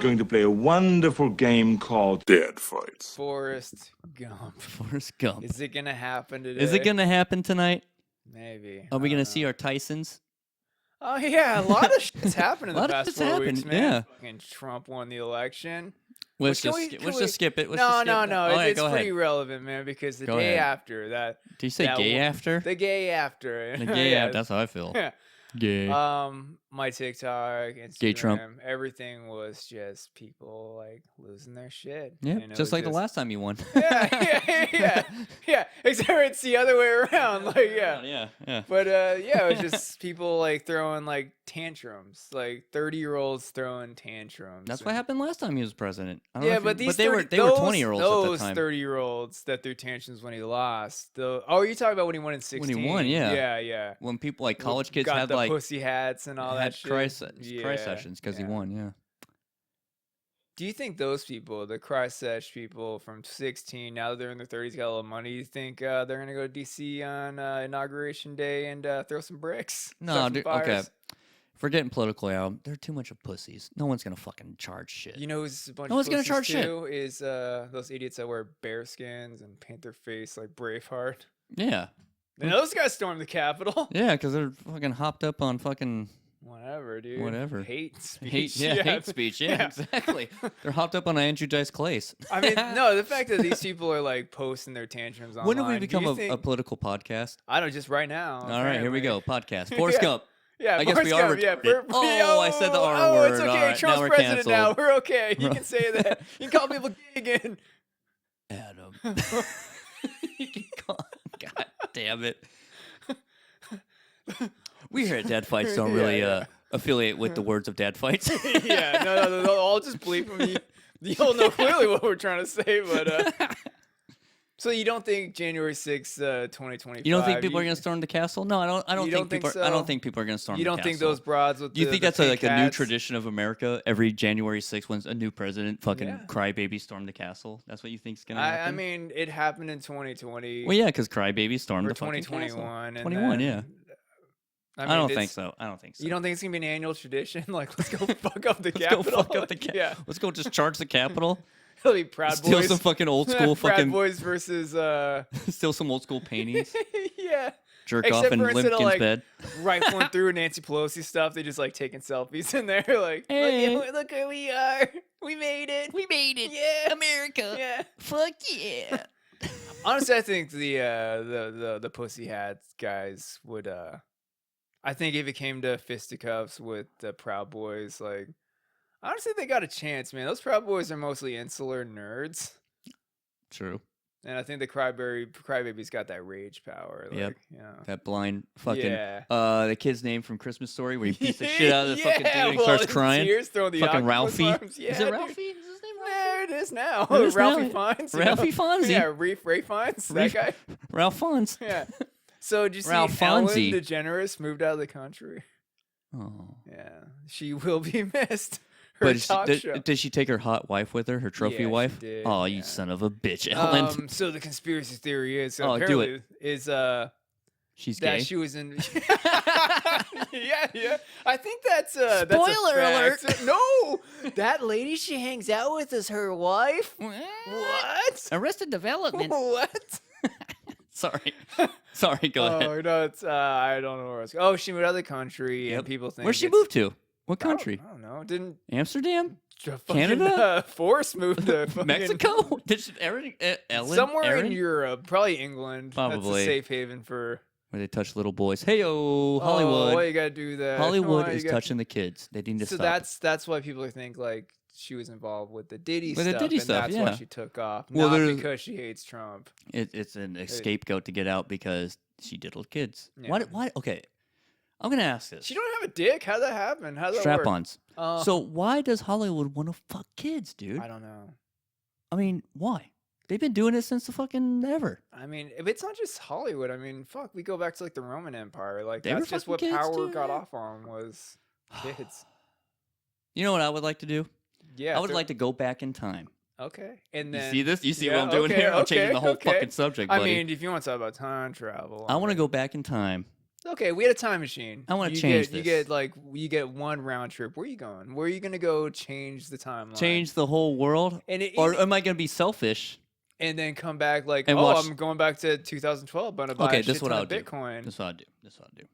going to play a wonderful game called Dead Fights. Forrest Gump. Forrest Gump. Is it gonna happen today? Is it going to happen tonight? Maybe. Are we going to see our Tysons? Oh yeah, a lot of shit's happened in the lot of past shit's 4 happened, weeks, man. yeah. Fucking Trump won the election. Let's Can just, we- let's can just skip it. Let's No, just skip no, it. no. All right, It's go pretty ahead. relevant, man, because the Go day ahead. after that. Did you say that gay wo- after? The gay after. The gay Yeah. after. That's how I feel. Yeah. Gay. My TikTok, Instagram, Gay Trump. everything was just people like losing their shit. Yeah, And it just was like the last time you won. yeah. Except it's the other way around. Like, yeah. Yeah. But yeah, it was just people like throwing like tantrums, like 30-year-olds throwing tantrums. That's what happened last time he was president. I don't know Yeah, if but you- these they were 20-year-olds at those that time. 30-year-olds that threw tantrums when he lost. Oh, you're talking about when he won in 16? When he won, yeah. Yeah. When people like college kids got had the like pussy hats and all that had shit. cry Yeah, sessions because he yeah. won. Yeah. Do you think those people, the cry sesh people from 16, now that they're in their 30s, got a little money, you think they're going to go to DC on Inauguration Day and throw some bricks? No, Start some dude, okay. fires? If we're getting political now, they're too much of pussies. No one's gonna fucking charge shit. You know who's a bunch No of one's gonna pussies charge shit. too? Is those idiots that wear bear skins and paint their face like Braveheart. Yeah. And those guys stormed the Capitol. Yeah, because they're fucking hopped up on fucking Whatever, dude. Whatever. Hate speech. hate speech. Yeah, exactly. They're hopped up on Andrew Dice Clays. I mean, no, the fact that these people are like posting their tantrums online. When did we do become you a think- political podcast? I don't know, just right now. All right, here we apparently. go. Podcast. Forrest Yeah. Gump. Yeah, I guess we Forrest are Gump, yeah, retarded. Oh, I said the R Oh, it's word. okay. All right, now Trump's we're president canceled. now. We're okay. You can say that. You can call people gay again. Adam. You can call- God damn it. We here at Dad Fights don't really affiliate with the words of Dad Fights. Yeah, no, I'll just bleep them. You'll know clearly what we're trying to say, but... So you don't think January 6th, 2025... You don't think people are going to storm the castle? No, I don't You think don't think people. I so? don't think people are going to storm. You the don't castle. think those broads with Do you think the that's pink like a new hats- tradition of America? Every January 6th, when a new president fucking Yeah. crybaby stormed the castle. That's what you think's going to happen? I mean, it happened in 2020 well, yeah, because crybaby stormed or the fucking castle. 2021. and 21, then- yeah. I, I mean, don't it's- think so. I don't think so. You don't think it's going to be an annual tradition? Like, let's go fuck up the Let's Capitol? go fuck up the Yeah. Let's go just charge the Capitol. It'll be Proud Steal Boys. some fucking old school Proud fucking. Boys versus... Steal some old school paintings. yeah. Jerk Except off in for instead of, Limpkin's like, bed. Rifling through Nancy Pelosi stuff, they just like taking selfies in there. Like, Hey. look who we are. We made it. We made it. Yeah. America. Yeah. Fuck yeah. Honestly, I think the pussy hats guys would I think if it came to fisticuffs with the Proud Boys, like honestly they got a chance, man. Those Proud Boys are mostly insular nerds. True. And I think the Crybaby's got that rage power. Like, Yep. yeah. That blind fucking Yeah. the kid's name from Christmas Story where he beats the shit out of the fucking dude and well, starts in crying. tears, throwing the Fucking octopus Ralphie. arms. Yeah, Is it dude. Ralphie? Is his name There it is now. It is Ralphie now. Fiennes. Ralphie Fonzie. Yeah, Ray Fiennes. That guy. Ralph Fons. Yeah. So did you see Ralph Ellen Fonzie. DeGeneres moved out of the country? Oh. Yeah, she will be missed. Her talk show. Did she take her hot wife with her, her trophy Yeah, she wife? did, Oh, yeah. you son of a bitch, Ellen. So the conspiracy theory is Oh, do apparently is She's that gay. she was in. yeah. I think that's a Spoiler fact. No, that lady she hangs out with is her wife. What? Arrested Development. What? Sorry. Sorry, go ahead. Oh no, it's I don't know where I was. Oh, she moved out of the country, Yep. and people think Where'd she it's- move to? What country? I don't know. Didn't Amsterdam? fucking, Canada? Forrest moved to fucking Mexico? Did she, Ellen? somewhere Erin? in Europe, probably England. That's Probably. a safe haven for Where they touch little boys. Hey-o, Hollywood. Oh, why you gotta do that? Hollywood Why you is gotta- touching the kids. They need to So stop. that's why people think like she was involved with the Diddy With the stuff, Diddy and stuff, that's yeah. why she took off. Well, Not there's- because she hates Trump. It's a scapegoat to get out because she diddled kids. Yeah. Why? Okay, I'm gonna ask this. She don't have a dick. How'd that happen? How'd that work? Strap-ons. So why does Hollywood want to fuck kids, dude? I don't know. I mean, why? They've been doing it since the fucking ever. I mean, if it's not just Hollywood. I mean, fuck, we go back to like the Roman Empire. Like They were that's just fucking what kids, power too, got yeah. off on was kids. You know what I would like to do? Yeah, I would like to go back in time. Okay, and then You see this? You see yeah, what I'm doing okay, here? I'm changing okay, the whole okay. fucking subject, I buddy. mean, if you want to talk about time travel, I want to go back in time Okay, we had a time machine. I wanna change You this. get one round trip. Where are you going? Where are you gonna go change the timeline? Change the whole world, or am I gonna be selfish? And then come back like, And oh, watch- I'm going back to 2012. I'm gonna buy Okay, a this is shit what ton I'll of do. Bitcoin. This is what I do. This is what I do.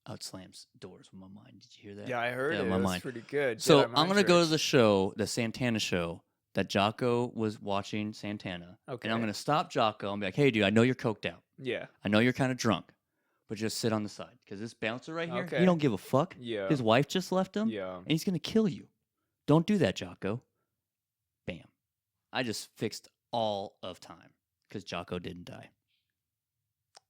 I would slam doors with my mind. Did you hear that? Yeah, I heard it. My It was mind. pretty good. So Jedi I'm mind gonna go to tricks. the show, the Santana show that Jocko was watching. Santana. Okay. And I'm gonna stop Jocko and be like, "Hey, dude, I know you're coked out. Yeah. I know you're kind of drunk, but just sit on the side because this bouncer right here, Okay. he don't give a fuck. Yeah. His wife just left him, Yeah. and he's gonna kill you. Don't do that, Jocko." Bam. I just fixed all of time because Jocko didn't die.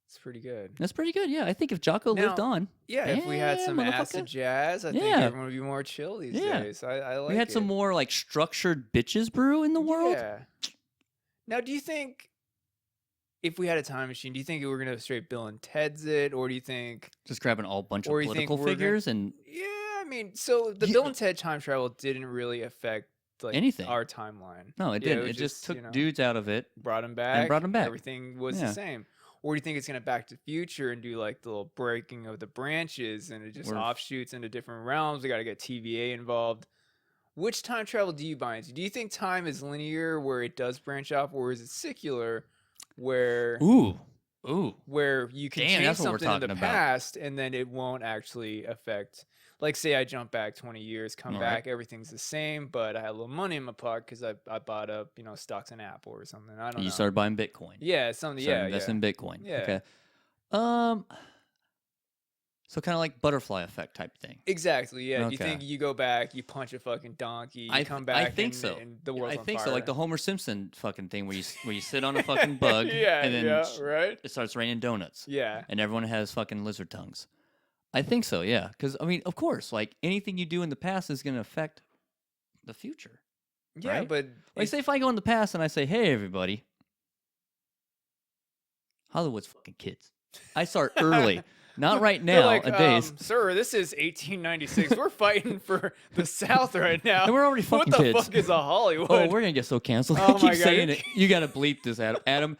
It's pretty good. That's pretty good. Yeah, I think if Jocko lived Now, on, Yeah, if we had yeah, some motherfucker. acid jazz, I think Yeah. everyone would be more chill these Yeah. days. I like we had it. some more like structured bitches brew in the world. Yeah. Now, do you think if we had a time machine, do you think we were gonna straight Bill and Ted's it, or do you think? Just grabbing all bunch of Or you think political we're gonna- figures and Yeah, I mean, so the Yeah. Bill and Ted time travel didn't really affect like Anything. our timeline. no, it Yeah, didn't. was It just took you know, dudes out of it. brought him back, brought 'em back. Everything was Yeah. the same. Or do you think it's gonna Back to the Future and do like the little breaking of the branches and it just We're- offshoots into different realms? We got to get TVA involved. Which time travel do you buy into? Do you think time is linear where it does branch off, or is it secular where Ooh. where you can Damn, change that's what we're something in the talking about. past and then it won't actually affect, like say I jump back 20 years, come All back, everything's the same, but I had a little money in my pocket because I bought up, stocks in Apple or something. I don't You know. started buying Bitcoin. Yeah, something. Started Yeah, investing yeah. in Bitcoin. Yeah. Okay. So kind of like butterfly effect type thing. Exactly. Yeah. Do you Okay. think you go back, you punch a fucking donkey, you I come th- I back, think and, so. and the Yeah, world's I on think fire. so, like the Homer Simpson fucking thing where you sit on a fucking bug yeah, and then yeah, right. it starts raining donuts Yeah. and everyone has fucking lizard tongues. I think so, yeah. Because I mean, of course, like anything you do in the past is going to affect the future. Yeah, Right? but Like, say if I go in the past and I say, "Hey, everybody, Hollywood's fucking kids." I start early, not right they're now. like, Nowadays, sir, this is 1896. We're fighting for the South right now. and we're already What fucking the kids. fuck is a Hollywood? Oh, we're gonna get so canceled. Oh I keep my God, saying you're it. You gotta bleep this, Adam. Adam,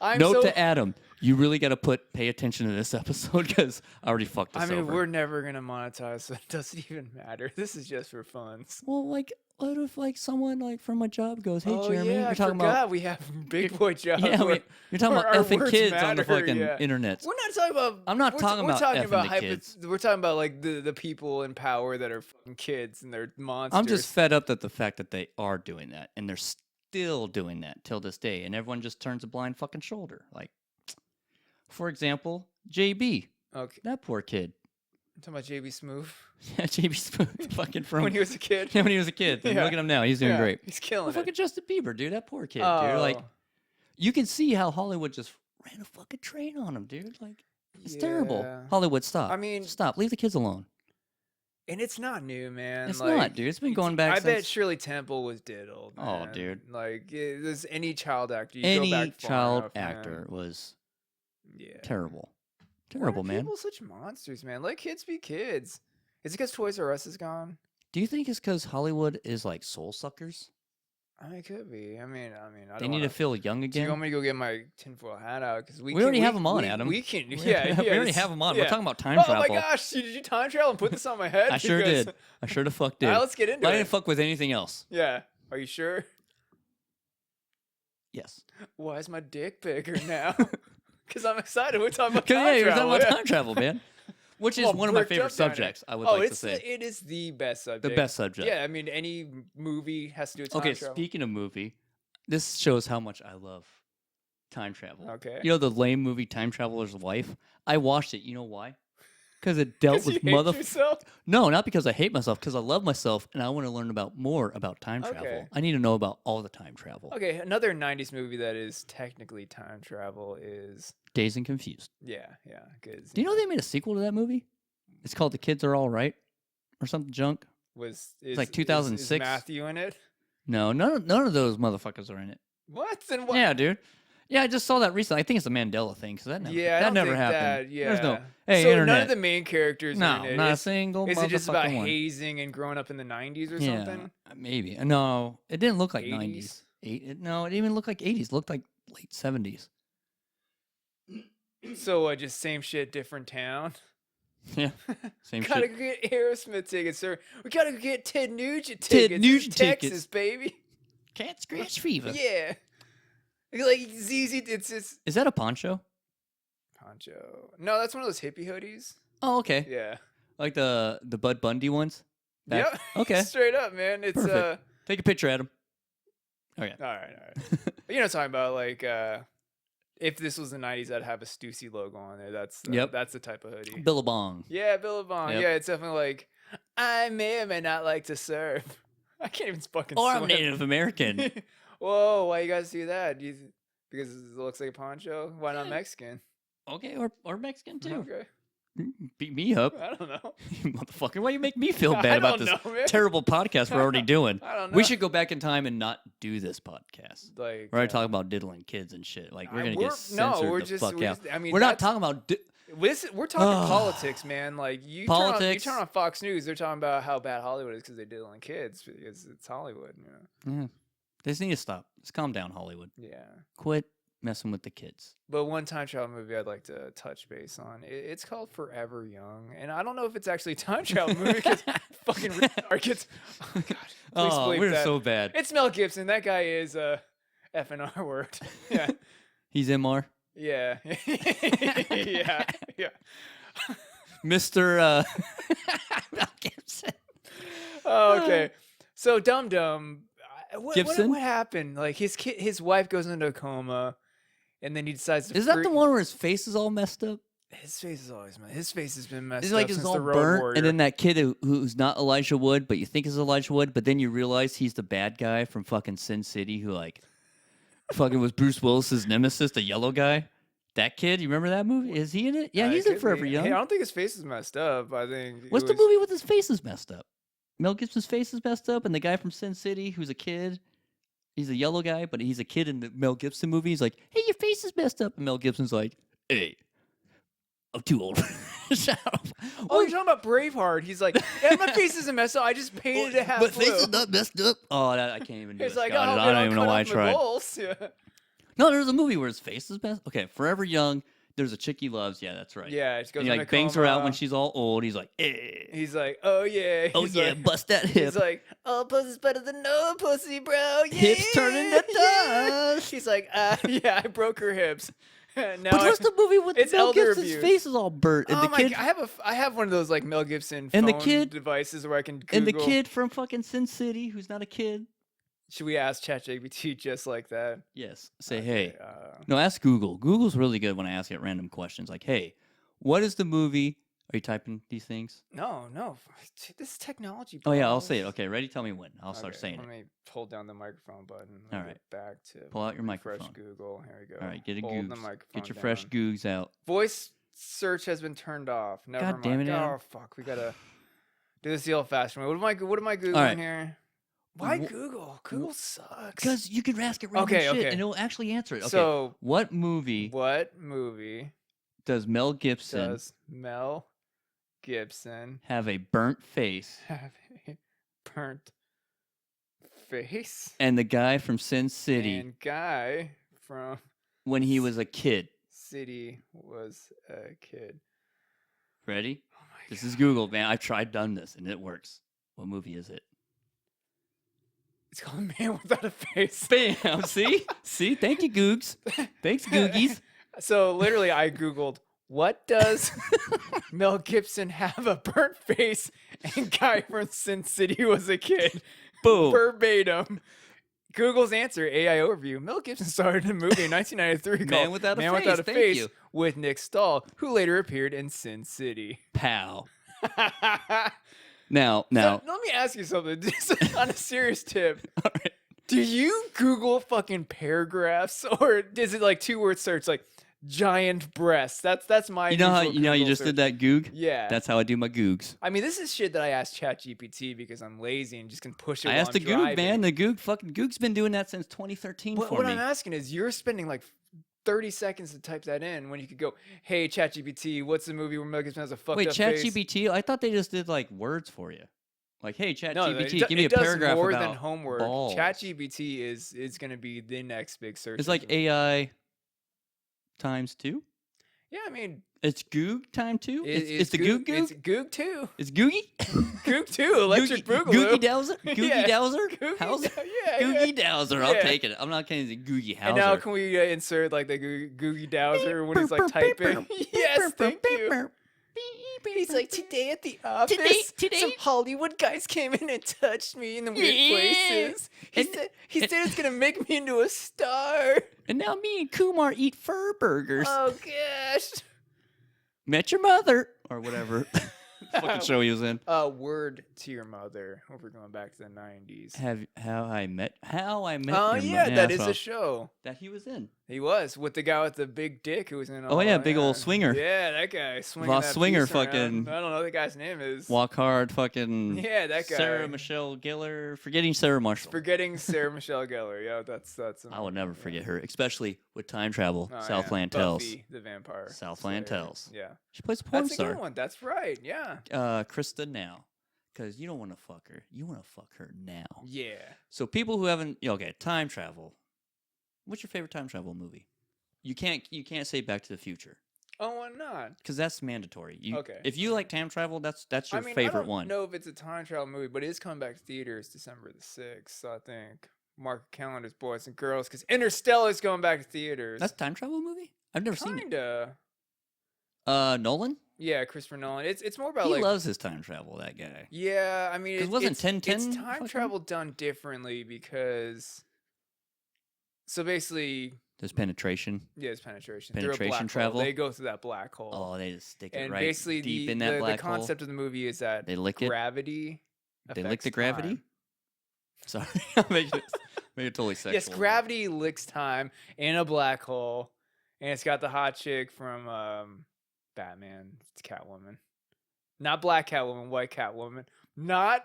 I'm note so, to Adam. You really gotta pay attention to this episode because I already fucked us I mean, over. we're never gonna monetize, so it doesn't even matter. This is just for funs. Well, like, what if like someone like from my job goes, "Hey, oh Jeremy, yeah, you're I talking forgot about we have big boy jobs. yeah, where- you're talking where about our effing words kids on the matter, fucking yeah. internet." We're not talking about. I'm not we're, talking we're about talking effing about the kids. We're talking about like the people in power that are fucking kids and they're monsters. I'm just fed up at the fact that they are doing that and they're still doing that till this day, and everyone just turns a blind fucking shoulder. Like, for example, JB, okay. that poor kid. I'm talking about JB Smoove Yeah, JB Smooth, fucking from when he was a kid. yeah, when he was a kid. And Yeah. look at him now; he's doing Yeah, great. He's killing Well, it. fucking Justin Bieber, dude. That poor kid, dude. Like, Oh, you can see how Hollywood just ran a fucking train on him, dude. Like, it's terrible. yeah. Hollywood, stop. I mean- stop. Leave the kids alone. And it's not new, man. It's like, not, dude. It's been going back I bet since Shirley Temple was diddled. Oh, man. dude. Like, there's any child actor. You go any back far child enough, man. actor was Yeah. terrible. Why are Terrible, man. People such monsters, man. Let kids be kids. Is it because Toys R Us is gone? Do you think it's because Hollywood is like soul suckers? I mean, it could be. I mean, I They don't need wanna, to feel young Do you again. want me to go get my tinfoil hat out? Because We already have 'em on, Adam. We can. We Yeah, yeah. we already this- have them on. yeah. We're talking about time Oh travel. my gosh! Did you time travel and put this on my head? I sure Because- did. I sure the fuck did. All right, let's get into I it. didn't fuck with anything else. Yeah. Are you sure? Yes. Why is my dick bigger now? Because I'm excited. We're talking about Because time yeah, you're talking travel. about yeah. time travel, man. Which is Well, one of my bricked favorite up down here. subjects. I would Oh, like to it's say it is the best subject. the best subject. Yeah, I mean, any movie has to do with time Okay, travel. speaking of movie, this shows how much I love time travel. Okay. You know the lame movie Time Traveler's Wife? I watched it. You know why? Because it dealt 'Cause you with hate mother. yourself? No, not because I hate myself. Because I love myself and I want to learn about more about time travel. Okay. I need to know about all the time travel. Okay, another '90s movie that is technically time travel is Dazed and Confused. yeah, good. Do you know they made a sequel to that movie? It's called The Kids Are All Right, or something junk. It's like Is 2006. Matthew in it? No, none of those motherfuckers are in it. What? Then what? Yeah, dude. Yeah, I just saw that recently. I think it's a Mandela thing because that never, Yeah, I that don't never think happened. That, yeah. There's no. Hey, so internet. none of the main characters no, are in it. not a Is, single. is it just about motherfucking one. hazing and growing up in the '90s or Yeah, something? maybe. No, it didn't look like 80s? '90s. No, it didn't even look like '80s. It looked like late '70s. So just same shit, different town. Yeah, same Gotta shit. go get Aerosmith tickets, sir. We gotta go get Ted Nugent Ted tickets. Nugent Texas, tickets. baby. Cat scratch fever. Yeah. Like ZZ, it's just Is that a poncho? poncho. No, that's one of those hippie hoodies. Oh, okay. Yeah. Like the Bud Bundy ones. Yep. Okay. Straight up, man. It's Perfect. Take a picture, Adam. Okay. All right. You know what I'm talking about? Like, if this was the '90s, I'd have a Stussy logo on there. That's the type of hoodie. Billabong. Yeah, Billabong. Yep. Yeah, it's definitely like I may or may not like to serve. I can't even fucking. Or swim. I'm Native American. Whoa, why you guys do that? Because it looks like a poncho? Why not Mexican? Okay, or Mexican too. Okay. Beat me up. I don't know. Motherfucker, why you make me feel I bad about don't this know, man. terrible podcast we're already doing? I don't know. We should go back in time and not do this podcast. Like We're already talking about diddling kids and shit. Like we're gonna get we're censored the fuck out. I mean, We're not talking about. We're talking politics, man. Like you Politics. turn on Fox News, they're talking about how bad Hollywood is because they diddling kids because it's Hollywood. You know? Yeah. They just need to stop. Just calm down, Hollywood. Yeah. Quit messing with the kids. But one time travel movie I'd like to touch base on. It's called Forever Young, and I don't know if it's actually a time travel movie because fucking retard gets. Oh god, please bleep we're that. so bad. It's Mel Gibson. That guy is F and R word. Yeah, He's MR. yeah, yeah. Mr. Mel Gibson. Oh, okay. So Dum Dum, Gibson? what happened? Like his wife goes into a coma, and then he decides to. Is that the one where his face is all messed up? His face is always messed. His face has been messed It's up like since it's all the Road burnt, Warrior. and then that kid who's not Elijah Wood, but you think is Elijah Wood, but then you realize he's the bad guy from fucking Sin City who like fucking was Bruce Willis's nemesis, the yellow guy. That kid, you remember that movie? Is he in it? Yeah, he's in Forever Young. Hey, I don't think his face is messed up. I think. What's the movie with his face is messed up? Mel Gibson's face is messed up, and the guy from Sin City who's a kid, he's a yellow guy, but he's a kid in the Mel Gibson movie. He's like, "Hey, your face is messed up," and Mel Gibson's like, "Hey, I'm too old." Shut up. Oh, you're talking about Braveheart. He's like, yeah, my face isn't messed up. I just painted it half But blue. face is not messed up. Oh, I can't even do It's it. like, Scott. oh, I don't even know why I tried. Yeah. No, there's a movie where his face is messed. Okay, Forever Young. There's a chick he loves. Yeah, that's right. Yeah, it goes And he in like a bangs her out coma. when she's all old. He's like, eh. He's like, oh yeah. Oh He's yeah, like, bust that hip. He's like, all pussy's better than no pussy, bro. Yeah, Hips turning to dust. He's like, yeah, I broke her hips. Now But what's the movie with it's Mel elder Gibson's abuse. face is all burnt, and Oh the my kid God, I have one of those like Mel Gibson And the phone kid- devices where I can Google. and the kid from fucking Sin City who's not a kid. Should we ask ChatGPT just like that? Yes. Say, Okay, hey. No, ask Google. Google's really good when I ask it random questions. Like, hey, what is the movie? Are you typing these things? No. This is technology. Oh yeah, I'll bro. say it. Okay, ready? Tell me when. I'll start Okay, saying let it. me hold down the microphone button. All Let me right. get back to Pull out your refresh microphone. Google. Here we go. All right, get a Hold the Googs. microphone Get your fresh down. Googs out. Voice search has been turned off. Never God mind. damn it, Adam. Oh fuck, we gotta do this the old-fashioned way. What am I googling right. here? Why Google? Google sucks. Because you can ask it random Okay, shit okay. and it'll actually answer it. Okay. So what movie what movie does Mel Gibson does Mel Gibson have a burnt face have a burnt face? and the guy from Sin City And guy from when he was a kid? City was a kid. Ready? Oh my This God. is Google, man. I've done this and it works. What movie is it? It's called Man Without a Face. Bam! See? See? Thank you, Googs. Thanks, Googies. So literally, I googled, "What does Mel Gibson have a burnt face?" And guy from Sin City was a kid. Boom. Verbatim. Google's answer: AI overview. Mel Gibson starred in a movie in 1993 Man called Without a Man Face, Without a thank Face you. with Nick Stahl, who later appeared in Sin City. Pow. Now, Now. let me ask you something. Just on a serious tip. All right. Do you Google fucking paragraphs, or is it like 2-word search, like giant breasts? That's my. You know how usual you Google just search. did that Goog? Yeah. That's how I do my Googs. I mean, this is shit that I asked ChatGPT because I'm lazy and just can push it. I while asked the I'm Goog, driving. man. The Goog, fucking Goog's been doing that since 2013 What, for what me. I'm asking is, you're spending like 30 seconds to type that in when you could go, "Hey ChatGPT, what's the movie where Mel Gibson has a fucked Wait, up face?" ChatGPT? I thought they just did like words for you. Like, hey, No, ChatGPT, give me a it does paragraph more about than homework. balls. ChatGPT is going to be the next big search. It's like engine. AI times 2. Yeah, I mean, It's Goog time too. It's the Goog. Goog. It's Goog 2. It's Googie. Goog 2. Electric Boogaloo. Googie Dowser. Googie Yeah, Dowser. Googie Howser. Dow- yeah, Googie yeah. Dowser. I'll Yeah. take it. I'm not kidding. It's Googie Howser. And now can we insert like the Googie Dowser when he's like typing? Yes, thank you. He's like, today at the office, Today- some Hollywood guys came in and touched me in the weird Yeah. places. He said it's gonna make me into a star. And now me and Kumar eat fur burgers. Oh gosh. Met your mother or whatever fucking show he was in. Word to your mother. Hope we're going back to the 90s. How I met Oh your yeah, that that's is what a show. that he was in. He was with the guy with the big dick who was in. Oh, yeah, big old swinger. Yeah, that guy swinging. Voss that Swinger piece around. fucking- I don't know what the guy's name is. Walk hard, fucking Yeah, that guy. Sarah Michelle Gellar, forgetting Sarah Marshall. Forgetting Sarah Michelle Gellar. Yeah, that's. I would never forget her, especially with time travel. Oh, Southland yeah. Tells. Buffy the Vampire. Southland Slayer. Tells. Yeah, She plays a porn that's a star. good one. That's right. Yeah. Krista now, because you don't want to fuck her. You want to fuck her now. Yeah. So people who haven't, okay, time travel. What's your favorite time travel movie? You can't say Back to the Future Oh, why not? because that's mandatory. Okay. If you like time travel, that's your I mean, favorite I don't one. know if it's a time travel movie, but it is coming back to theaters December the 6th. So I think mark your calendars, boys and girls, because Interstellar is going back to theaters. That's a time travel movie. I've never seen it. Kinda. Nolan. Yeah, Christopher Nolan. It's more about He like. loves his time travel. That guy. Yeah, I mean, 'Cause wasn't it's 10-10 It's time fucking- travel done differently because. So basically, There's penetration. yeah, it's penetration. Through a Penetration black hole. travel? They go through that black hole. Oh, they just stick it and right basically, deep the, in that the black concept of the movie is that They lick it? gravity. They lick affects the gravity. time. Sorry, I'll make it totally sexual. Yes, gravity licks time in a black hole, and it's got the hot chick from Batman. It's Catwoman, not Black Catwoman, White Catwoman, not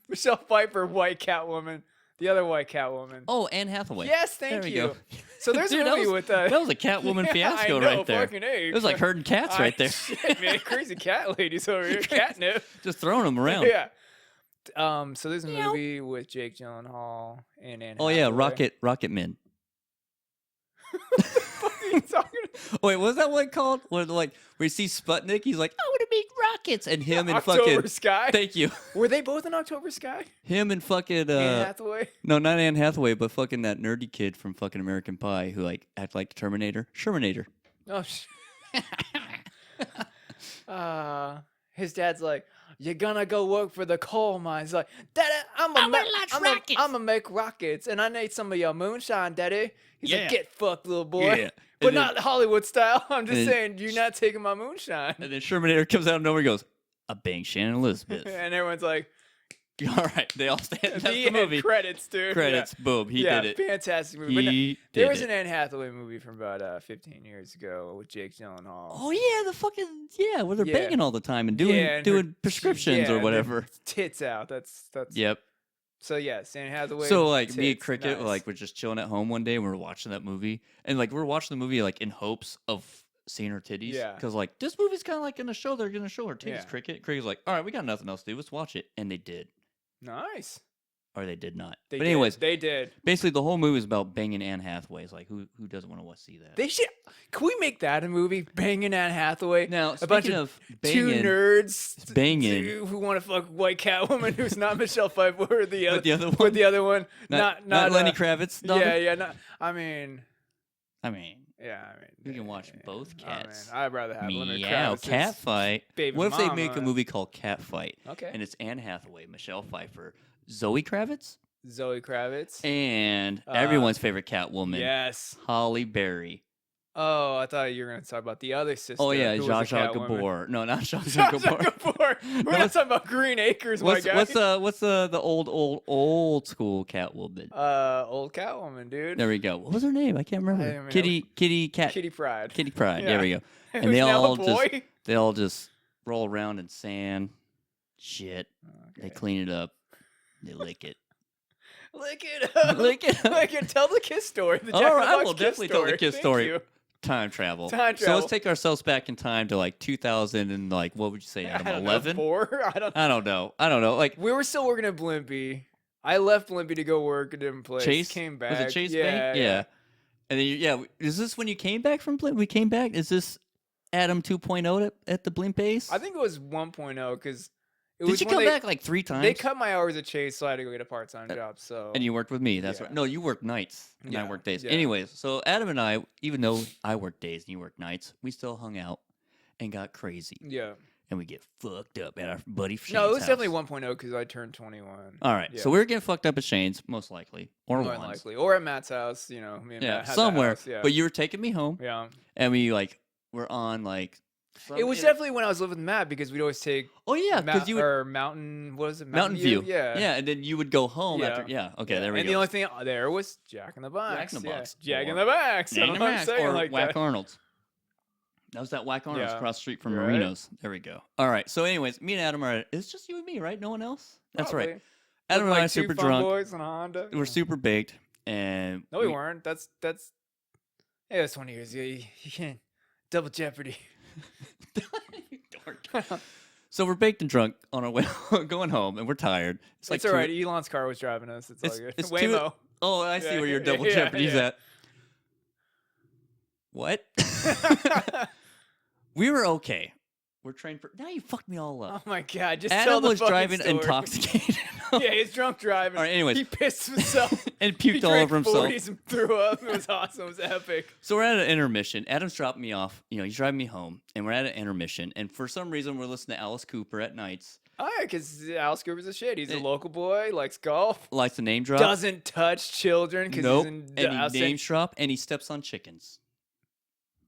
Michelle Pfeiffer, White Catwoman, the other White Catwoman. Oh, Anne Hathaway. Yes, There thank we you. go. So there's Dude, a movie with that was a Catwoman Yeah, fiasco I know, right there. fucking A. It was like herding cats right there. Shit, man, crazy cat ladies over here, catnip. Just throwing them around. Yeah. So there's a Meow. movie with Jake Gyllenhaal and Anne Oh yeah, Hathaway. Rocket Men. What are you talking Oh, wait, what was that one called? Where you see Sputnik, he's like, I want to make rockets, and him and October fucking. Sky. Thank you. Were they both in October Sky? Him and fucking. Anne Hathaway. No, not Anne Hathaway, but fucking that nerdy kid from fucking American Pie who like act like the Terminator. Shermanator. Oh. His dad's like, you're gonna go work for the coal mines. He's like, Daddy, I'm gonna make rockets, and I need some of your moonshine, Daddy. He's Yeah. like, get fucked, little boy. Yeah. But And then- not Hollywood style. I'm just and then- saying, you're not taking my moonshine. And then Shermanator comes out of nowhere and goes, I banged Shannon Elizabeth. And everyone's like, All right, they all stand. That's the end movie. credits, dude. Credits. Boom. He Yeah, did it. fantastic movie. But no, He there did was it. an Anne Hathaway movie from about 15 years ago with Jake Gyllenhaal. Oh yeah, the fucking where they're Yeah. banging all the time and doing Yeah, and her- doing prescriptions yeah, or and whatever. her Tits out. That's. Yep. So yes, Anne Hathaway. So like me and tits, Cricket nice. like we're just chilling at home one day and we were watching that movie and like we were watching the movie like in hopes of seeing her titties. Yeah. Because like this movie's kind of like gonna show they're gonna show her titties. Yeah. Cricket's like, all right, we got nothing else to do. Let's watch it, and they did, Nice. or they did not. They but did. anyways, They did. basically the whole movie is about banging Anne Hathaway. It's like who doesn't want to see that? They should. Can we make that a movie? Banging Anne Hathaway. Now a bunch speaking of banging, two nerds banging. who want to fuck White Catwoman who's not Michelle Pfeiffer or the other. But the other Or one, the other one. not Not Lenny Kravitz. daughter? Yeah. Not. I mean. I mean, Yeah. I mean. we can watch both Oh, man, cats. I'd rather have Lenny Meow, Kravitz's cat fight. baby What if they make a mama. movie called Cat Fight? Okay. And it's Anne Hathaway, Michelle Pfeiffer, Zoe Kravitz, Zoe Kravitz. and everyone's favorite Catwoman, Yes. Holly Berry. Oh, I thought you were going to talk about the other sister. Oh yeah, who was Zsa a Zsa Catwoman. Gabor. No, not Zsa Zsa Zsa Zsa Gabor. Gabor. We're No, not what's- talking about Green Acres, my guy. What's the old school Catwoman? Old Catwoman, dude. There we go. What was her name? I can't I remember. don't even Kitty Cat. Kitty Pryde. Kitty Pryde. Yeah. There we go. And Who's they now all a boy? just they all just roll around in sand. Shit. They Okay. clean it up. They lick it. Lick it up. Lick it up. Lick it. Tell the kiss story. The All Jack in the right, I Box will kiss definitely tell the story. kiss Thank story. you. Time travel. Time So travel. let's take ourselves back in time to like 2000 and like what would you say? I don't know, 11? 4? I don't know. Like We were still working at Blimpie. I left Blimpie to go work at a different place. Chase Came back. Was it Chase yeah, Bank? Yeah. And then, is this when you came back from Blimp? We came back? Is this Adam 2.0 at the Blimp Ace? I think it was 1.0 because it Did was you when come back like 3 times? They cut my hours at Chase, so I had to go get a part-time job. So And you worked with me. That's Yeah. right. No, you worked nights and I Yeah, worked days. yeah. Anyways, so Adam and I, even though I worked days and you worked nights, we still hung out and got crazy. yeah. And we get fucked up at our buddy Shane's No, it was house. definitely 1.0 because I turned 21. All right, Yeah. so we were getting fucked up at Shane's, most likely, or More than once. likely, or at Matt's house. You know, me and Yeah, Matt had that somewhere. house, yeah. But you were taking me home, yeah. and we like were on like. It was definitely when I was living with Matt because we'd always take Oh yeah, because you would or Mountain. What is it? Mountain View. Yeah. Yeah, and then you would go home Yeah. after. Yeah. Okay, Yeah. there we and go. the only thing there was Jack in the Box. Jack in the Box. Jack in Or- the Box. I Jack don't in know the what I'm Box saying or like Whack that. Arnold's. That was that Whack Arnold's Yeah. across the street from Right. Marino's. There we go. All right. So, anyways, me and Adam are. It's just you and me, right? No one else. That's right. Probably. Adam and Looked I are like two super fun drunk. boys in a Honda. We're super baked, and No, we weren't. That's. Hey, that's 20 years. Yeah, you can't. Double jeopardy. You dork. So we're baked and drunk on our way going home, and we're tired. It's like It's all right. Elon's car was driving us. It's all good. It's Waymo. Oh, I see Yeah, where your yeah, double yeah, jeopardy's yeah. at. What? We were okay. We're trained for. Now you fucked me all Oh up. my god! Just tell Adam the was fucking driving story. intoxicated. Yeah, he's drunk driving. All right, anyways. He pissed himself. And He puked all drank over himself. 40s and threw up. It was awesome. It was epic. So we're at an intermission. Adam's dropping me off. He's driving me home, and we're at an intermission. And for some reason, we're listening to Alice Cooper at nights. Oh yeah, because Alice Cooper's a shit. He's a Eh. local boy, likes golf, Likes to name drop. doesn't touch children because Nope. he's in And he names drop, and he steps on chickens.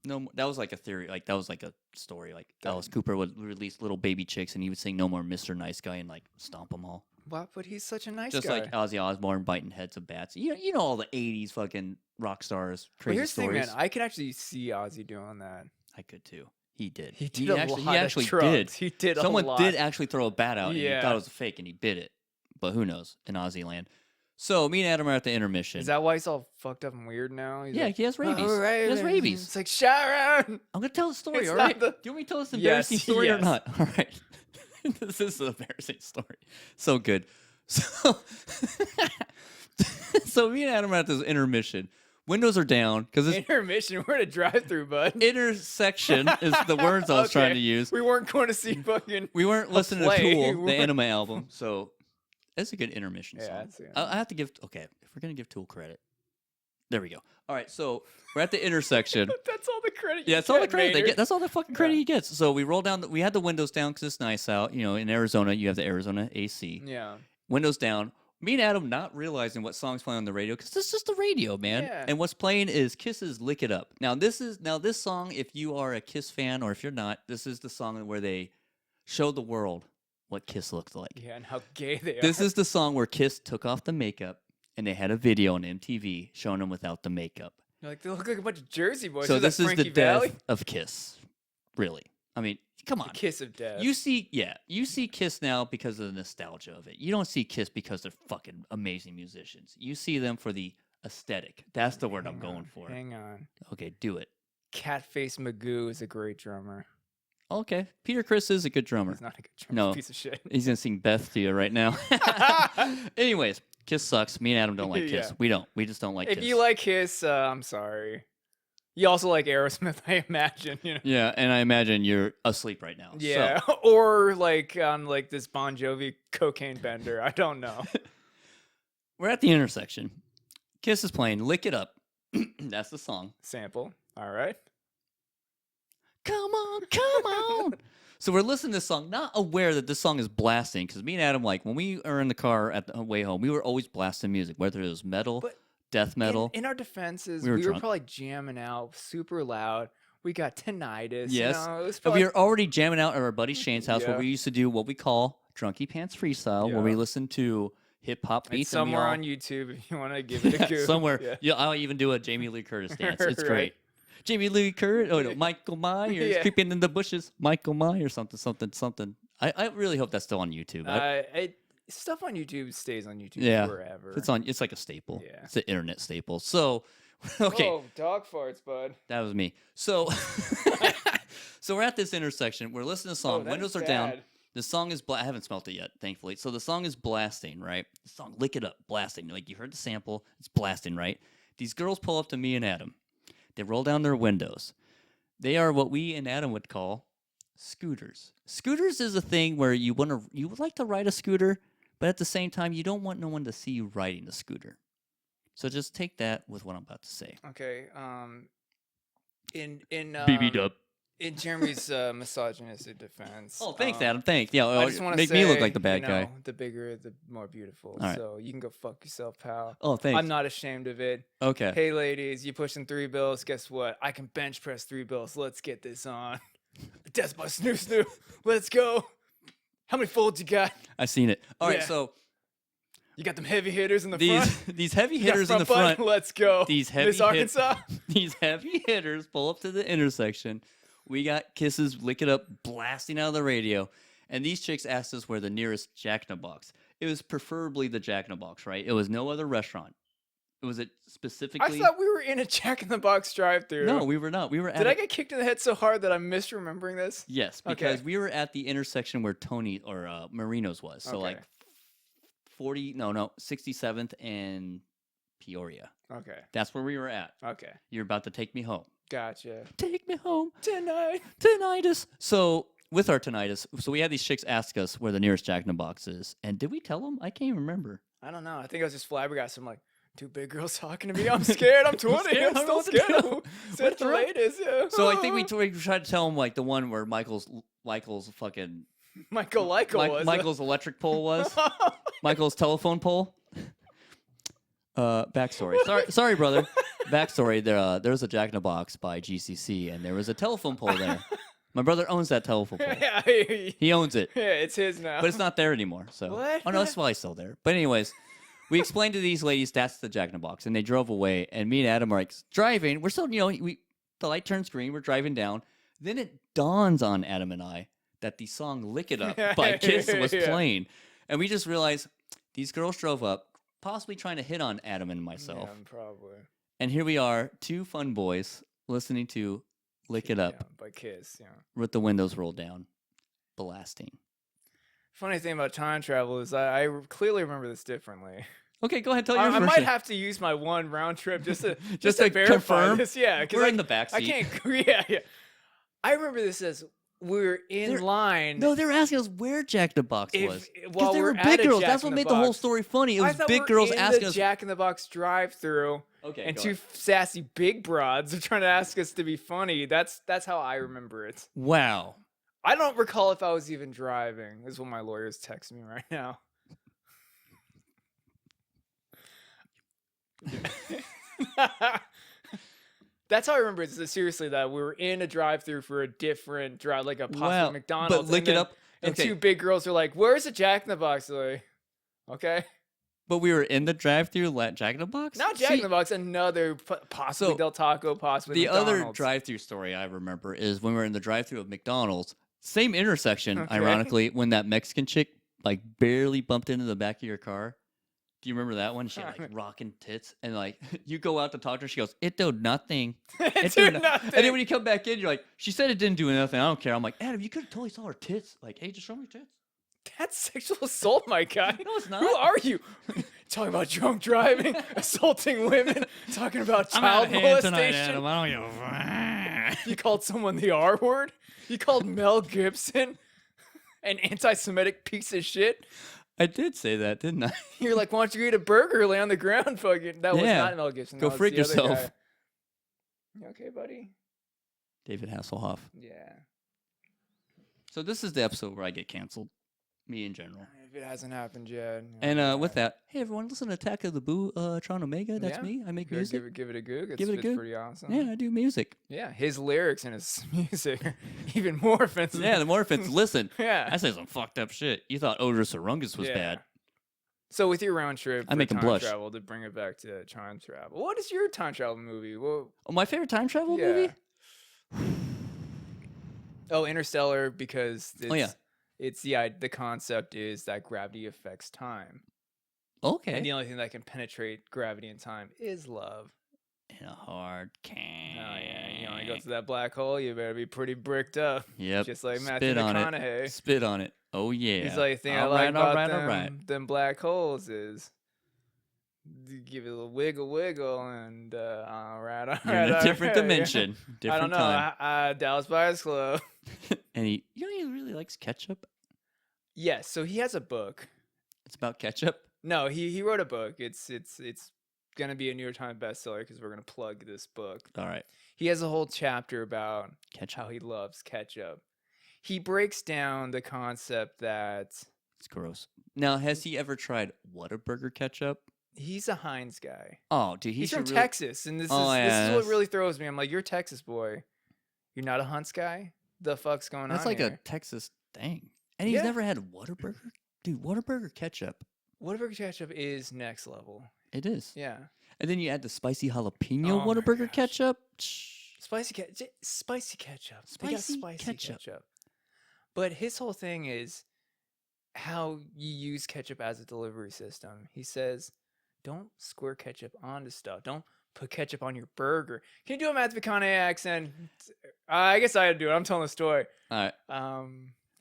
No, that was like a theory. Like that was like a story. Like Alice Cooper would release little baby chicks, and he would sing "No More Mr. Nice Guy" and like stomp them all. What? But he's such a nice Just guy. like Ozzy Osbourne biting heads of bats. You know all the '80s fucking rock stars But crazy here's the thing, stories. man. I can actually see Ozzy doing that. I could too. He did. He did a actually, lot he of actually drugs. did. He did a Someone lot. did actually throw a bat out, and he Yeah. thought it was a fake, and he bit it. But who knows? In Ozzy land. So me and Adam are at the intermission. Is that why he's all fucked up and weird now? He's Yeah, like, he has rabies. "Oh, He has rabies. It's like Sharon. I'm gonna tell the story, It's all not right? the- Do you want me to tell this Yes, embarrassing story or yes. not? All right. This is an embarrassing story. So good. So, so me and Adam are at this intermission. Windows are down because it's Intermission. We're at a drive-through, bud. intersection is the words I was trying Okay. to use. We weren't going to see fucking. We weren't a listening play. to We Tool, the weren't- anime album. So that's a good intermission Yeah, song. that's a good I have to give. Okay, if we're gonna give Tool credit, there we go. All right, so we're at the intersection. That's all the credit. Yeah, you that's all the get, credit they Maynard. get. That's all the fucking credit Yeah. he gets. So we roll down. We had the windows down because it's nice out. In Arizona, you have the Arizona AC. Yeah. Windows down. Me and Adam not realizing what song's playing on the radio because this is just the radio, man. Yeah. And what's playing is Kiss's "Lick It Up." Now this song, if you are a Kiss fan or if you're not, this is the song where they show the world what Kiss looks like. Yeah, and how gay they are. This is the song where Kiss took off the makeup and they had a video on MTV showing them without the makeup. You're like, they look like a bunch of Jersey boys. So Is this that is the Frankie Valley? death of Kiss, really. I mean, come on. The kiss of death. You see Kiss now because of the nostalgia of it. You don't see Kiss because they're fucking amazing musicians. You see them for the aesthetic. That's the word I'm going for. Hang on. Okay, do it. Catface Magoo is a great drummer. Okay, Peter Criss is a good drummer. He's not a good drummer. He's No. a piece of shit. He's gonna sing Beth to you right now. Anyways, Kiss sucks. Me and Adam don't like Kiss. Yeah. We don't. We just don't like If Kiss. you like Kiss, I'm sorry. You also like Aerosmith, I imagine. Yeah, and I imagine you're asleep right now. Yeah, So, or like on like this Bon Jovi cocaine bender. I don't know. we're at the intersection. Kiss is playing "Lick It Up." That's the song. Sample. All right. Come on, come on. So we're listening to this song, not aware that this song is blasting, because me and Adam, like, when we are in the car at the way home, we were always blasting music, whether it was metal, But death metal. In our defenses, We were we were drunk. probably jamming out super loud. We got tinnitus. Yes. It was But probably, we were already jamming out at our buddy Shane's house, where Yeah. we used to do what we call Drunky Pants Freestyle, where we Yeah. listen to hip-hop it's beats. and we somewhere all- on YouTube if you want to give it a go. somewhere. Yeah. Yeah, I'll even do a Jamie Lee Curtis dance. It's Right. great. Jamie Lee Curtis. Oh no, Michael Myers Yeah. creeping in the bushes. Michael Myers, something. I really hope that's still on YouTube. Stuff on YouTube stays on YouTube Yeah. forever. It's on. It's like a staple. Yeah. It's an internet staple. So, okay, Oh, dog farts, bud. that was me. So, so we're at this intersection. We're listening to a song. Oh, that Windows is are down. bad. The song is. I haven't smelt it yet, thankfully. So the song is blasting, right? The song "Lick It Up," blasting. Like you heard the sample. It's blasting, right? These girls pull up to me and Adam. They roll down their windows. They are what we and Adam would call scooters. Scooters is a thing where you would like to ride a scooter, but at the same time, you don't want no one to see you riding a scooter. So just take that with what I'm about to say. Okay. In BB Dub. in Jeremy's misogynistic defense. Oh, thanks, Adam. Thanks. Yeah, I just want to make say, me look like the bad guy. The bigger, the more beautiful. All right. So you can go fuck yourself, pal. Oh, thanks. I'm not ashamed of it. Okay. Hey, ladies, you pushing 3 bills? Guess what? I can bench press 3 bills. Let's get this on. Death by Snoo Snoo. Let's go. How many folds you got? I've seen it. All right, Yeah. so You got them heavy hitters in the these front. these heavy You got hitters in the button? front. Let's go. These heavy Miss Arkansas. These heavy hitters pull up to the intersection. We got Kisses, Lick It Up, blasting out of the radio. And these chicks asked us where the nearest Jack in the Box. It was preferably the Jack in the Box, right? It was no other restaurant. It was specifically. I thought we were in a Jack in the Box drive-thru. No, we were not. We were at. Did I get kicked in the head so hard that I'm misremembering this? Yes, Okay. because we were at the intersection where Tony or Marino's was. So Okay. like 67th and Peoria. Okay. That's where we were at. Okay. You're about to take me home. Gotcha. Take me home. Tonight. Tinnitus. So with our tinnitus, so we had these chicks ask us where the nearest Jack in the Box is, and did we tell them? I can't even remember. I don't know. I think I was just flabbergasted. I'm like, 2 big girls talking to me. I'm scared. I'm 20. scared. I'm I don't know still what to scared. do. Said What's the the right- latest. Yeah. So I think we tried to tell them like the one where Michael's fucking Michael was. Michael's electric pole was. Michael's telephone pole. Backstory. Sorry, brother. Backstory. There was a Jack in the Box by GCC, and there was a telephone pole there. My brother owns that telephone pole. Yeah, He owns it, it's his now. but it's not there anymore. So, What? oh no, it's probably still there. But anyways, we explained to these ladies that's the Jack in the Box, and they drove away. And me and Adam are like driving. We're still, the light turns green. We're driving down. Then it dawns on Adam and I that the song "Lick It Up" by Kiss was Yeah. playing, and we just realized these girls drove up, possibly trying to hit on Adam and myself. Yeah, probably. And here we are, 2 fun boys listening to "Lick It Up" Yeah, by Kiss. Yeah. with the windows rolled down, blasting. Funny thing about time travel is I clearly remember this differently. Okay, go ahead. Tell I your version. might have to use my one round trip just to Just to to verify confirm? this. Yeah, because We're in the back I seat. can't. Yeah. I remember this as we were in They're- line. No, they were asking us where Jack in the Box was. While Because they we're were at big a girls. Jack That's in what the made the whole Box. story funny. It I was thought big we're girls in asking the us. Jack in the Box drive-through, Okay, and go 2 ahead. sassy big broads are trying to ask us to be funny. That's how I remember it. Wow. I don't recall if I was even driving. Is what my lawyer's texting me right now. That's how I remember it. Seriously, that we were in a drive-through for a different drive, like a possible Wow. McDonald's. But Lick and It then- Up. And Okay. 2 big girls are like, "Where's the Jack in the Box?" Like, okay, But we were in the drive-through Jack in the Box. not Jack See, in the Box. Another possibly So, Del Taco, possibly The other McDonald's. drive-through story I remember is when we were in the drive-through of McDonald's, same intersection, Okay. ironically, when that Mexican chick like barely bumped into the back of your car. Do you remember that one? She had like rocking tits, and like you go out to talk to her, she goes, "It do nothing." It do Dude, nothing. And then when you come back in, you're like, "She said it didn't do nothing. I don't care." I'm like, "Adam, you could have totally saw her tits. Like, hey, just show me your tits." That's sexual assault, my guy. No, it's not. Who are you? Talking about drunk driving, assaulting women, talking about child molestation. I don't give a fuck. You called someone the R word? You called Mel Gibson an anti-Semitic piece of shit? I did say that, didn't I? You're like, why don't you eat a burger, lay on the ground, fucking. That was Yeah. not Mel Gibson. Go that was frig the other yourself. guy. You okay, buddy? David Hasselhoff. Yeah. So this is the episode where I get canceled. Me in general. If it hasn't happened yet. And with that, hey everyone, listen to Attack of the Boo, Tron Omega. That's Yeah. me. I make Give music. it a goog. Give it a It's goog. pretty awesome. Yeah, I do music. Yeah, his lyrics and his music are even more offensive. Yeah, the more offensive. Listen, Yeah. I say some fucked up shit. You thought Odor Sarungus was Yeah. bad. So with your round trip, I for make 'em time blush. travel, to bring it back to time travel. What is your time travel movie? Well, Oh, my favorite time travel yeah. movie? Oh, Interstellar, because it's, Oh, yeah. it's the concept is that gravity affects time, Okay. and the only thing that can penetrate gravity and time is love. In a hard can. Oh yeah, you know, you go to that black hole, you better be pretty bricked up. Yep. Just like Matthew Spit on McConaughey. it. Spit on it. Oh yeah. He's like, the thing I All like right, all about right, all right. them black holes is give it a little wiggle, and all right, all You're in right, a all different right. dimension, I don't different know. time. Dallas Buyers Club. And he really likes ketchup. Yes, so he has a book. It's about ketchup. No, he wrote a book. It's gonna be a New York Times bestseller because we're gonna plug this book. All right. He has a whole chapter about Ketchup. how he loves ketchup. He breaks down the concept that It's gross. Now, has he ever tried Whataburger ketchup? he's a Heinz guy. Oh, dude, He's from should really... Texas, and this Oh, is yeah, what really throws me. I'm like, you're a Texas boy. You're not a Hunts guy? The fuck's going That's on like a here? Texas thing. And he's Yeah. never had Whataburger? Dude, Whataburger ketchup. Whataburger ketchup is next level. It is. Yeah. And then you add the spicy jalapeno Oh my Whataburger gosh. ketchup. Spicy ketchup. They got Spicy spicy ketchup. ketchup. But his whole thing is how you use ketchup as a delivery system. He says, don't squirt ketchup onto stuff. Don't put ketchup on your burger. Can you do a Matthew McConaughey accent? I guess I had to do it. I'm telling the story. All right.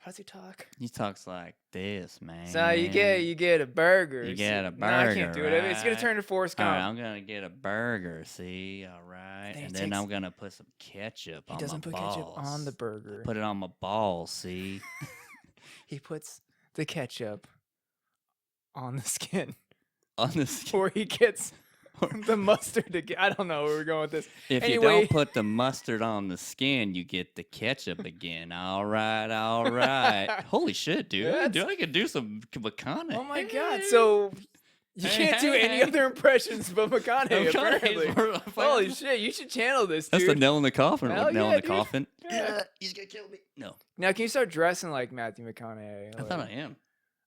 How does he talk? He talks like this, man. So you get a burger. You get a No, I can't burger, do it. It's gonna right? turn to Forrest All Gump. right, I'm gonna get a burger. See, all right, Then he and then takes- I'm gonna put some ketchup He on doesn't my put balls. ketchup on the burger. Put it on my balls. See, He puts the ketchup on the skin, on this. or he gets the mustard again. I don't know where we're going with this. If you Anyway. don't put the mustard on the skin, you get the ketchup again. All right, all right. Holy shit, dude! I could do some McConaughey. Oh my god! So you can't do any other impressions but McConaughey. Apparently. Holy shit! You should channel this, dude. That's the nail in the coffin. Hell Nail yeah, in the dude. coffin. Yeah. He's gonna kill me. No, Now, can you start dressing like Matthew McConaughey? I thought I am.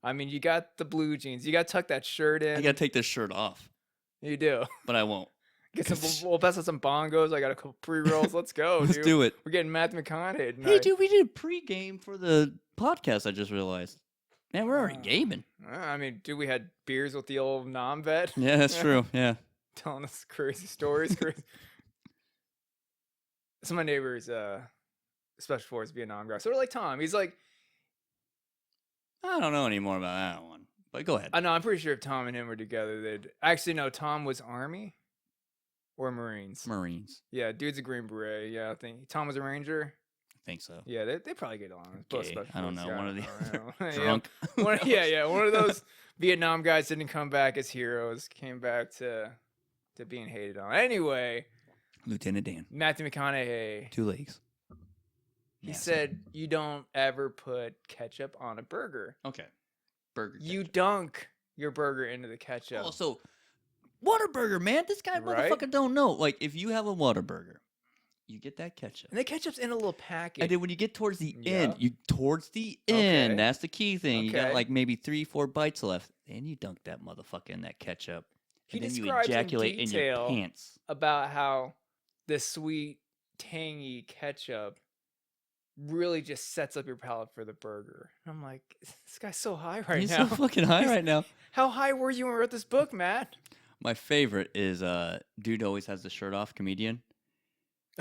I mean, you got the blue jeans. You got to tuck that shirt in. I gotta take this shirt off, You do. but I won't. Get some. We'll pass out some bongos. I got a couple pre-rolls. Let's go, Let's dude. do it. We're getting Matthew McConaughey tonight. Hey, dude, we did a pregame for the podcast. I just realized. Man, we're already gaming. I mean, dude, we had beers with the old non-vet. Yeah, that's true. Yeah. Telling us crazy stories. Some of my neighbors, special forces Vietnam guys, sort of like Tom. He's like, I don't know any more about that one, but go ahead. I know. I'm pretty sure if Tom and him were together, they'd actually no. Tom was Army or Marines. Marines. Yeah, dude's a Green Beret. Yeah, I think Tom was a Ranger. I think so. Yeah, they probably get along. Both Gay. special I don't forces know. guys. One of the I don't know. drunk. Yeah, one of those Vietnam guys didn't come back as heroes. Came back to being hated on. Anyway, Lieutenant Dan. Matthew McConaughey. 2 legs. He Yes. said you don't ever put ketchup on a burger. Okay. Burger. You dunk your burger into the ketchup. Oh, so Whataburger, man. This guy Right? motherfucker don't know. Like, if you have a Whataburger, you get that ketchup. And the ketchup's in a little packet. And then when you get towards the Yeah. end, Okay. that's the key thing. You got Okay. like maybe 3-4 bites left. Then you dunk that motherfucker in that ketchup. He And then you describes in ejaculate in your detail pants. about how the sweet, tangy ketchup really just sets up your palate for the burger. And I'm like, this guy's so high right He's now. so fucking high right now. How high were you when you wrote this book, Matt? My favorite is dude always has the shirt off comedian.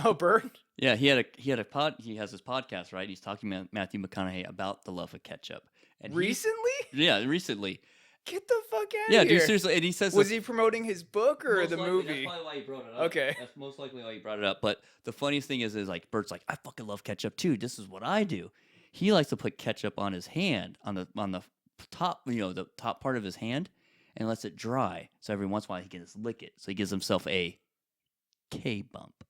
Oh, Bert? Yeah, he has his podcast, right? He's talking to Matthew McConaughey about the love of ketchup. And Recently? recently. Get the fuck out Yeah, of here. dude, seriously. And he says Was he promoting his book or most the likely, movie? That's probably why he brought it up. Okay. That's most likely why he brought it up. But the funniest thing is like Bert's like, I fucking love ketchup too. This is what I do. He likes to put ketchup on his hand, on the top, the top part of his hand, and lets it dry. So every once in a while he can just lick it. So he gives himself a K bump.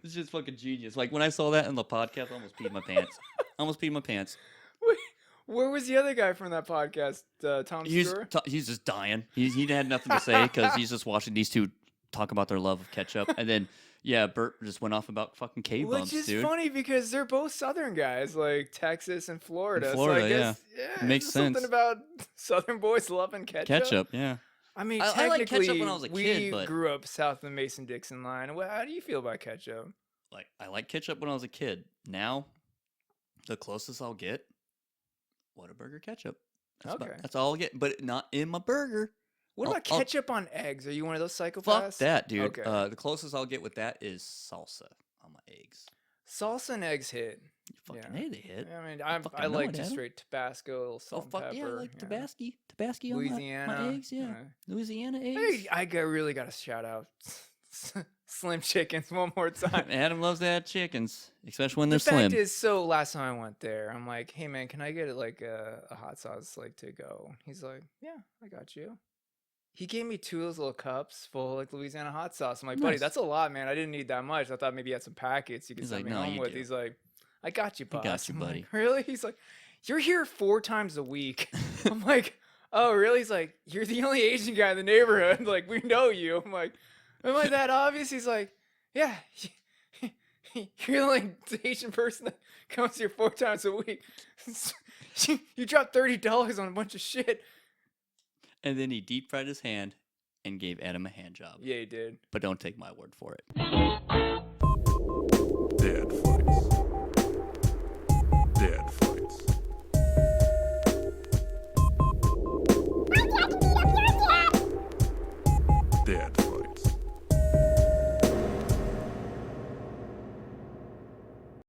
It's just fucking genius. Like when I saw that in the podcast, I almost peed my pants. Wait, where was the other guy from that podcast? Tom Stewart? He's just dying. He had nothing to say because he's just watching these two talk about their love of ketchup. And then, yeah, Bert just went off about fucking K-bumps, Which is dude. funny because they're both Southern guys, like Texas and Florida. Florida, so I guess, yeah. Makes there's sense. Something about Southern boys loving ketchup. Ketchup, yeah. I mean, I technically, liked ketchup when I was a we kid, but- grew up south of the Mason-Dixon line. Well, how do you feel about ketchup? Like I liked ketchup when I was a kid. Now, the closest I'll get, Whataburger ketchup. Okay. That's all I'll get, but not in my burger. What I'll- about I'll- ketchup on eggs? Are you one of those psychopaths? Fuck that, dude. Okay. The closest I'll get with that is salsa on my eggs. Salsa and eggs hit. Fucking Yeah. hey, they hit. I mean, fucking I know like it, just Adam. straight Tabasco, Oh salt and fuck pepper. yeah, I like yeah. Tabasco on Louisiana. my eggs. Yeah, Louisiana eggs. Hey, really got to shout out Slim Chickens one more time. Adam loves to have chickens, especially when The they're fact slim. is, so last time I went there, I'm like, hey man, can I get like a hot sauce like to go? He's like, yeah, I got you. He gave me 2 of those little cups full of like Louisiana hot sauce. I'm like, buddy, Nice. that's a lot, man. I didn't need that much. I thought maybe you had some packets you could He's send like, me "No, home you with. do. He's like, I got you, boss. got you, I'm buddy. like, really? He's like, you're here 4 times a week. I'm like, oh, really? He's like, you're the only Asian guy in the neighborhood. Like, we know you. I'm like, am I that obvious? He's like, yeah. You're the only Asian person that comes here 4 times a week. You dropped $30 on a bunch of shit. And then he deep fried his hand and gave Adam a hand job. Yeah, he did. But don't take my word for it. Dead fight.